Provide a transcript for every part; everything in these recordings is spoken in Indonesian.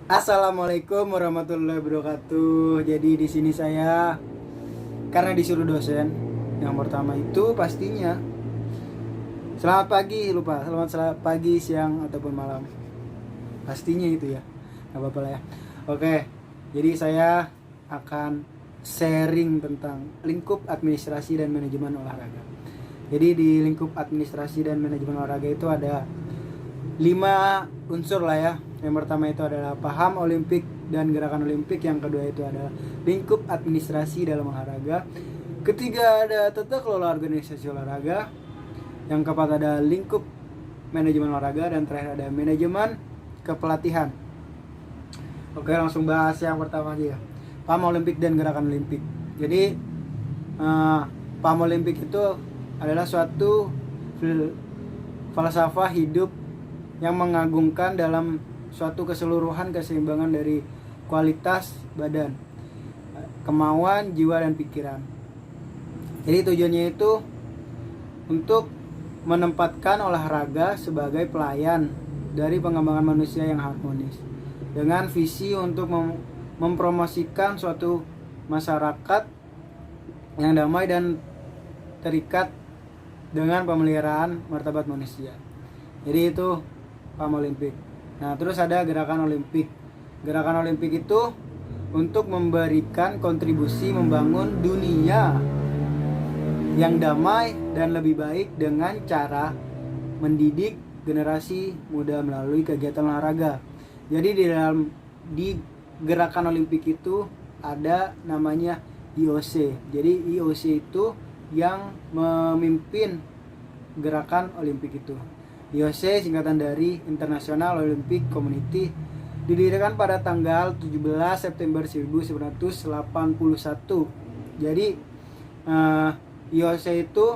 Assalamualaikum warahmatullahi wabarakatuh. Jadi di sini saya karena disuruh dosen. Yang pertama itu pastinya selamat pagi, lupa. Selamat pagi, siang ataupun malam. Pastinya itu ya. Gak apa-apa lah ya. Oke. Jadi saya akan sharing tentang lingkup administrasi dan manajemen olahraga. Jadi di lingkup administrasi dan manajemen olahraga itu ada 5 unsur lah ya. Yang pertama itu adalah paham olimpik dan gerakan olimpik. Yang kedua itu adalah lingkup administrasi dalam olahraga. Ketiga ada tata kelola organisasi olahraga. Yang keempat ada lingkup manajemen olahraga. Dan terakhir ada manajemen kepelatihan. Oke, langsung bahas yang pertama aja ya. Paham olimpik dan gerakan olimpik. Jadi paham olimpik itu adalah suatu falsafah hidup yang mengagungkan dalam suatu keseluruhan keseimbangan dari kualitas badan, kemauan, jiwa, dan pikiran. Jadi tujuannya itu untuk menempatkan olahraga sebagai pelayan dari pengembangan manusia yang harmonis, dengan visi untuk mempromosikan suatu masyarakat yang damai dan terikat dengan pemeliharaan martabat manusia. Jadi itu paham olimpik. Nah, terus ada gerakan olimpik. Gerakan olimpik itu untuk memberikan kontribusi membangun dunia yang damai dan lebih baik dengan cara mendidik generasi muda melalui kegiatan olahraga. Jadi di gerakan olimpik itu ada namanya IOC. Jadi IOC itu yang memimpin gerakan olimpik itu. IOC singkatan dari International Olympic Committee, didirikan pada tanggal 17 September 1981. Jadi IOC itu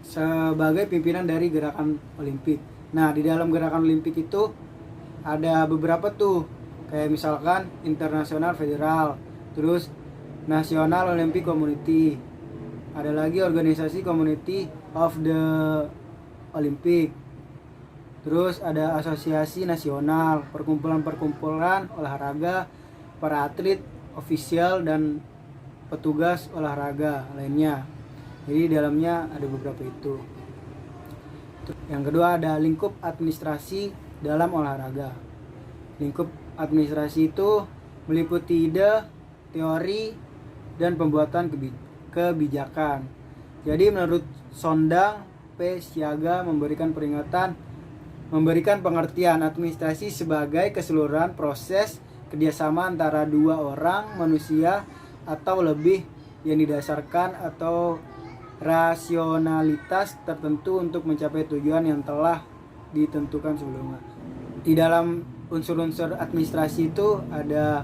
sebagai pimpinan dari gerakan olimpik. Nah, di dalam gerakan olimpik itu ada beberapa tuh, kayak misalkan International Federal, terus National Olympic Committee, ada lagi organisasi Community of the Olympic. Terus ada asosiasi nasional, perkumpulan-perkumpulan olahraga, para atlet, ofisial, dan petugas olahraga lainnya. Jadi di dalamnya ada beberapa itu. Yang kedua ada lingkup administrasi dalam olahraga. Lingkup administrasi itu meliputi ide, teori, dan pembuatan kebijakan. Jadi menurut Sondang P. Siaga memberikan pengertian administrasi sebagai keseluruhan proses kerjasama antara dua orang manusia atau lebih yang didasarkan atau rasionalitas tertentu untuk mencapai tujuan yang telah ditentukan sebelumnya. Di dalam unsur-unsur administrasi itu ada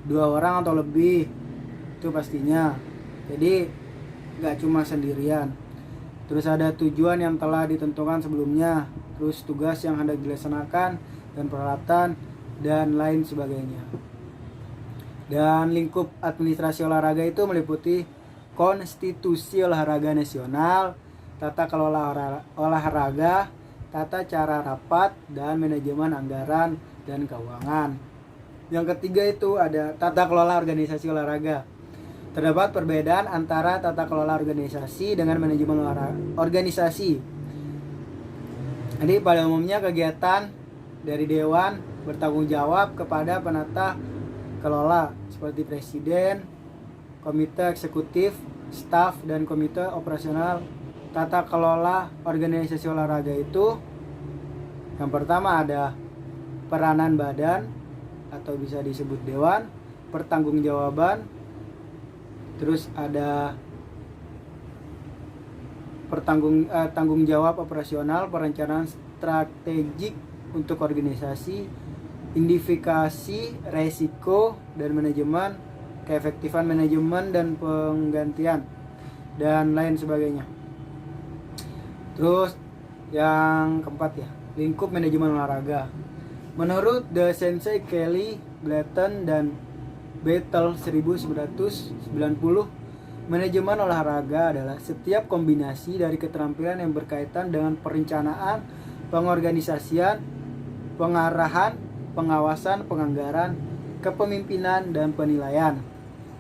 dua orang atau lebih, itu pastinya. Jadi gak cuma sendirian. Terus ada tujuan yang telah ditentukan sebelumnya, terus tugas yang hendak dilaksanakan, dan peralatan, dan lain sebagainya. Dan lingkup administrasi olahraga itu meliputi konstitusi olahraga nasional, tata kelola olahraga, tata cara rapat, dan manajemen anggaran dan keuangan. Yang ketiga itu ada tata kelola organisasi olahraga. Terdapat perbedaan antara tata kelola organisasi dengan manajemen organisasi. Jadi pada umumnya kegiatan dari dewan bertanggung jawab kepada penata kelola seperti presiden, komite eksekutif, staf, dan komite operasional. Tata kelola organisasi olahraga itu yang pertama ada peranan badan atau bisa disebut dewan, pertanggungjawaban, terus ada tanggung jawab operasional, perencanaan strategik untuk organisasi, identifikasi resiko dan manajemen, keefektifan manajemen dan penggantian, dan lain sebagainya. Terus yang keempat ya, lingkup manajemen olahraga. Menurut The Sensei Kelly, Blatton, dan Battle 1990, manajemen olahraga adalah setiap kombinasi dari keterampilan yang berkaitan dengan perencanaan, pengorganisasian, pengarahan, pengawasan, penganggaran, kepemimpinan, dan penilaian.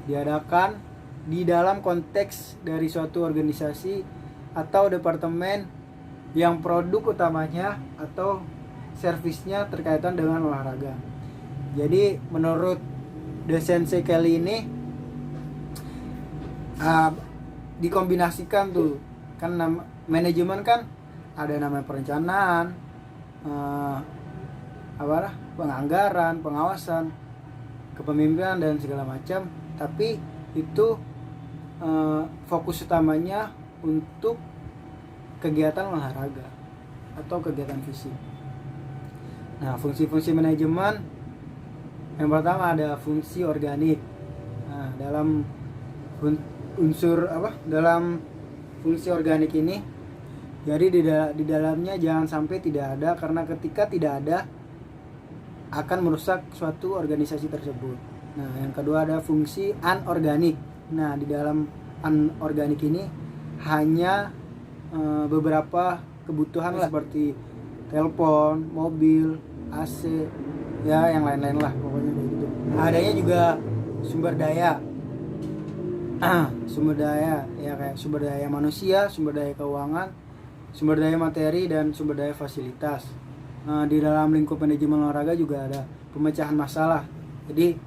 Diadakan di dalam konteks dari suatu organisasi atau departemen yang produk utamanya atau servisnya terkaitan dengan olahraga. Jadi menurut The Sensei Kelly ini dikombinasikan tuh kan manajemen kan ada namanya perencanaan, penganggaran, pengawasan, kepemimpinan dan segala macam, tapi itu fokus utamanya untuk kegiatan olahraga atau kegiatan fisik. Nah, fungsi-fungsi manajemen yang pertama ada fungsi organik. Nah, dalam fungsi organik ini, jadi di dalamnya jangan sampai tidak ada, karena ketika tidak ada akan merusak suatu organisasi tersebut. Nah, yang kedua ada fungsi anorganik. Nah, di dalam anorganik ini hanya beberapa kebutuhan lah, seperti telepon, mobil, AC, ya yang lain-lain lah pokoknya kayak gitu. Adanya juga sumber daya. Sumber daya ya kayak sumber daya manusia, sumber daya keuangan, sumber daya materi, dan sumber daya fasilitas. Di dalam lingkup manajemen olahraga juga ada pemecahan masalah. Jadi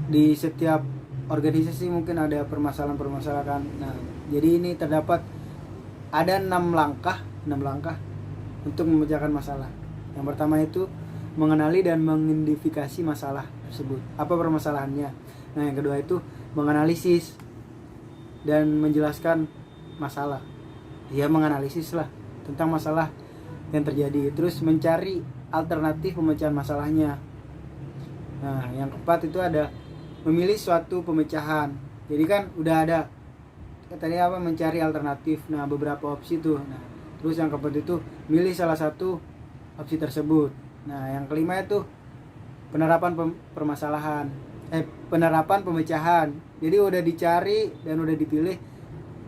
di setiap organisasi mungkin ada permasalahan. Nah, jadi ini terdapat ada 6 langkah untuk memecahkan masalah. Yang pertama itu mengenali dan mengidentifikasi masalah tersebut. Apa permasalahannya? Nah, yang kedua itu menganalisis dan menjelaskan masalah. Ya, menganalisis lah tentang masalah yang terjadi. Terus mencari alternatif pemecahan masalahnya. Nah, yang keempat itu ada memilih suatu pemecahan. Jadi kan udah ada tadi mencari alternatif. Nah, beberapa opsi tuh. Nah, terus yang keempat itu milih salah satu opsi tersebut. Nah, yang kelima itu penerapan penerapan pemecahan. Jadi udah dicari dan udah dipilih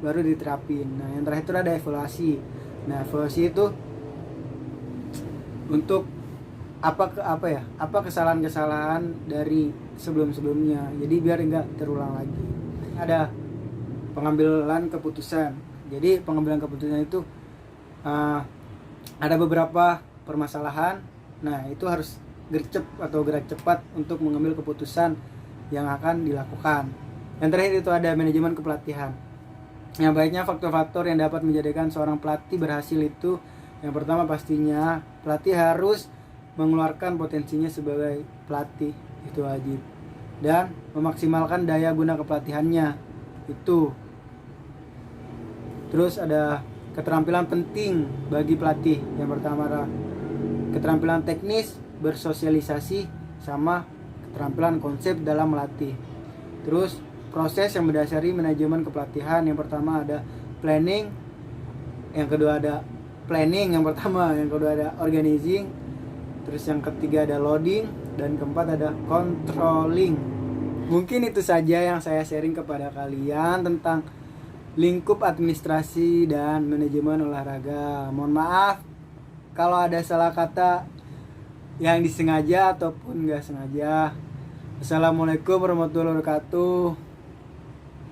baru diterapin. Nah, yang terakhir itu ada evaluasi. Nah, evaluasi itu untuk apa kesalahan-kesalahan dari sebelum-sebelumnya. Jadi biar enggak terulang lagi. Ada pengambilan keputusan. Jadi pengambilan keputusan itu ada beberapa permasalahan. Nah, itu harus gerak cepat untuk mengambil keputusan yang akan dilakukan. Yang terakhir itu ada manajemen kepelatihan. Yang baiknya faktor-faktor yang dapat menjadikan seorang pelatih berhasil itu, yang pertama pastinya pelatih harus mengeluarkan potensinya sebagai pelatih, itu wajib, dan memaksimalkan daya guna kepelatihannya itu. Terus ada keterampilan penting bagi pelatih. Yang pertama adalah keterampilan teknis, bersosialisasi, sama keterampilan konsep dalam melatih. Terus proses yang mendasari manajemen kepelatihan. Yang pertama ada planning, yang kedua ada organizing, terus yang ketiga ada loading, dan keempat ada controlling. Mungkin itu saja yang saya sharing kepada kalian tentang lingkup administrasi dan manajemen olahraga. Mohon maaf kalau ada salah kata yang disengaja ataupun nggak sengaja. Assalamualaikum warahmatullahi wabarakatuh.